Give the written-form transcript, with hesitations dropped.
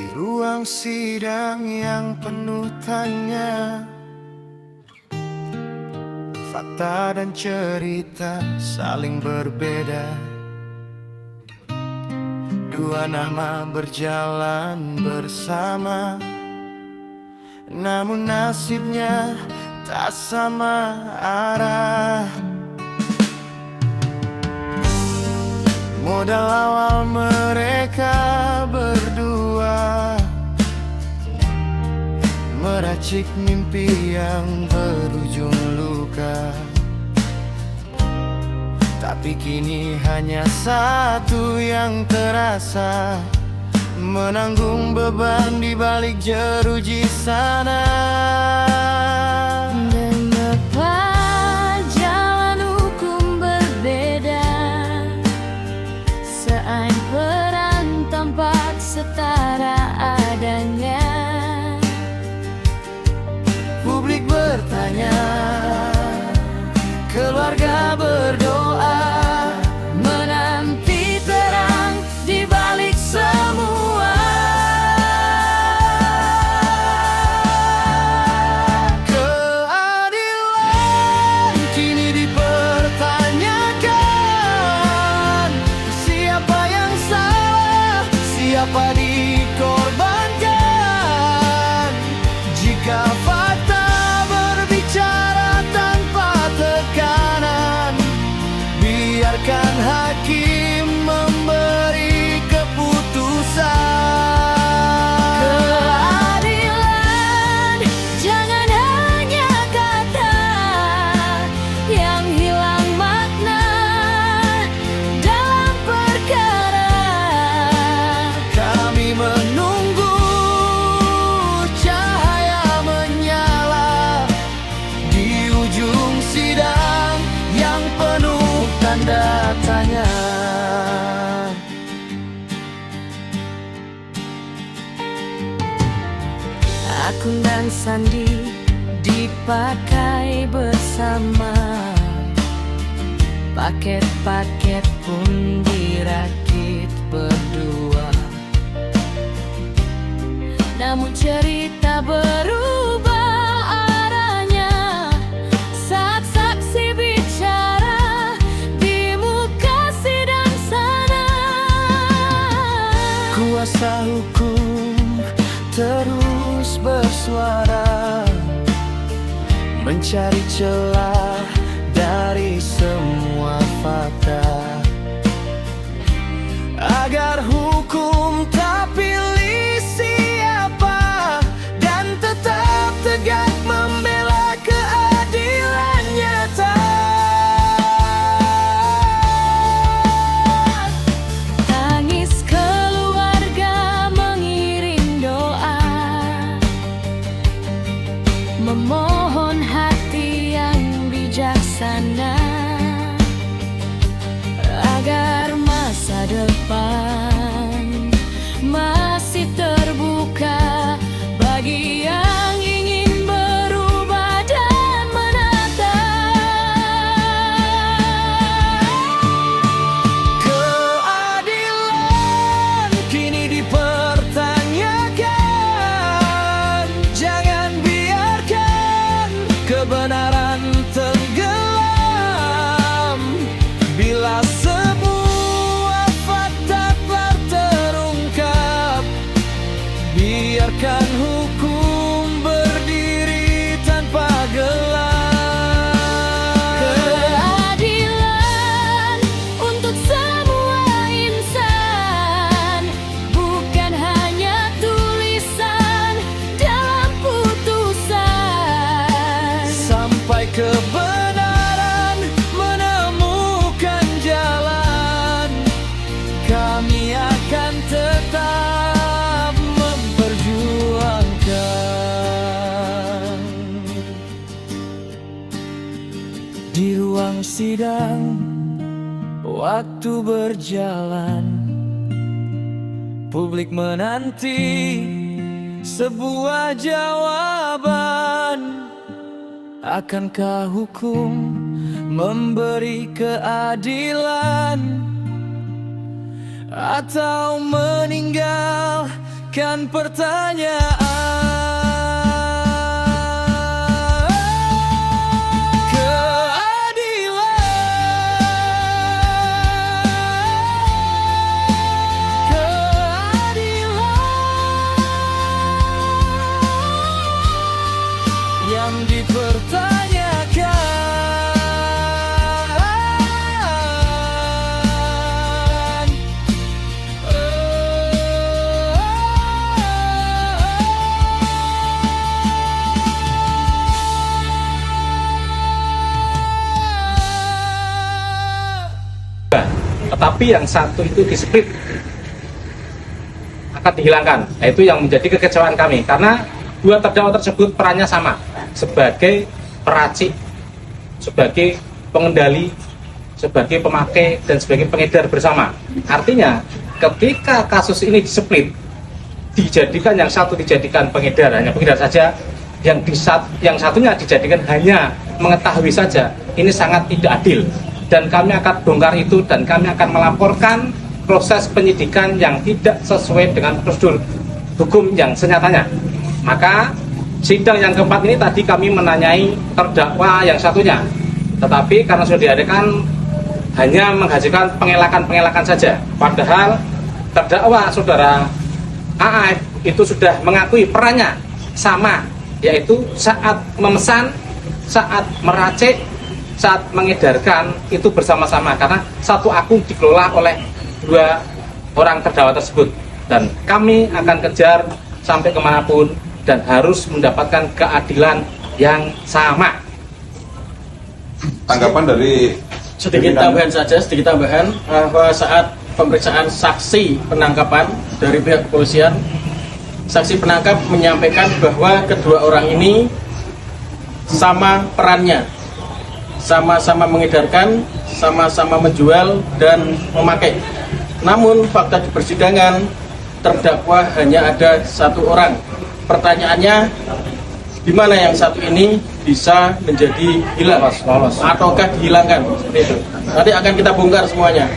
Di ruang sidang yang penuh tanya, fakta dan cerita saling berbeda. Dua nama berjalan bersama, namun nasibnya tak sama arah. Modal awal mereka berdua meracik mimpi yang berujung luka. Tapi kini hanya satu yang terasa, menanggung beban di balik jeruji sana. Mengapa jalan hukum berbeda? Seain peran tampak setara adanya. Publik bertanya, keluarga berdoa, Menanti terang di balik semua. keadilan kini dipertanyakan. Siapa yang salah, siapa dikorbankan? Jika fakta berbicara tanpa tekanan, biarkan hakim memberi keputusan. Keadilan jangan hanya kata yang hilang makna dalam perkara. Kami menunggu cahaya menyala di ujung sidang yang penuh tanda tanya. Akun dan sandi dipakai bersama, paket-paket pun dirakit berdua. Namun cerita berubah arahnya saat saksi bicara di muka sidang sana. Kuasa hukum terus bersuara, mencari celah dari semua fakta, agar hukum tak pilih siapa dan tetap tegak membela keadilan nyata. Tangis keluarga mengiring doa, memohon hati yang bijaksana agar masa depan masih terbuka bagi yang ingin berubah dan menata. Keadilan kini dipertanyakan. Jangan biarkan kebenaran tenggelam. Bila semua fakta telah terungkap, biarkan hukum berdiri tanpa gelar. Keadilan untuk semua insan, bukan hanya tulisan dalam putusan. Sampai kebenaran menemukan jalan, kami akan tetap memperjuangkan. Di ruang sidang, waktu berjalan, publik menanti sebuah jawaban. Akankah hukum memberi keadilan atau meninggalkan menyisakan pertanyaan. Yang dipertanyakan. Tetapi yang satu itu di-split, akan dihilangkan. Nah, itu yang menjadi kekecewaan kami, karena dua terdakwa tersebut perannya sama, sebagai peracik, sebagai pengendali, sebagai pemakai, dan sebagai pengedar bersama. Artinya ketika kasus ini di-split, dijadikan yang satu dijadikan pengedar, hanya pengedar saja, yang satunya dijadikan hanya mengetahui saja, ini sangat tidak adil. Dan kami akan bongkar itu, dan kami akan melaporkan proses penyidikan yang tidak sesuai dengan prosedur hukum yang senyatanya. Maka sidang yang keempat ini tadi kami menanyai terdakwa yang satunya, tetapi karena sudah diadakan hanya menghasilkan pengelakan saja. Padahal terdakwa saudara AAF itu sudah mengakui perannya sama, yaitu saat memesan, saat meracik, saat mengedarkan itu bersama-sama, karena satu akun dikelola oleh dua orang terdakwa tersebut. Dan kami akan kejar sampai kemanapun dan harus mendapatkan keadilan yang sama. Tanggapan dari sedikit tambahan bahwa saat pemeriksaan saksi penangkapan dari pihak kepolisian, saksi penangkap menyampaikan bahwa kedua orang ini sama perannya, sama-sama mengedarkan, sama-sama menjual dan memakai. Namun fakta di persidangan terdakwa hanya ada satu orang. Pertanyaannya, di mana yang satu ini bisa menjadi hilang ataukah dihilangkan, seperti itu. Nanti akan kita bongkar semuanya.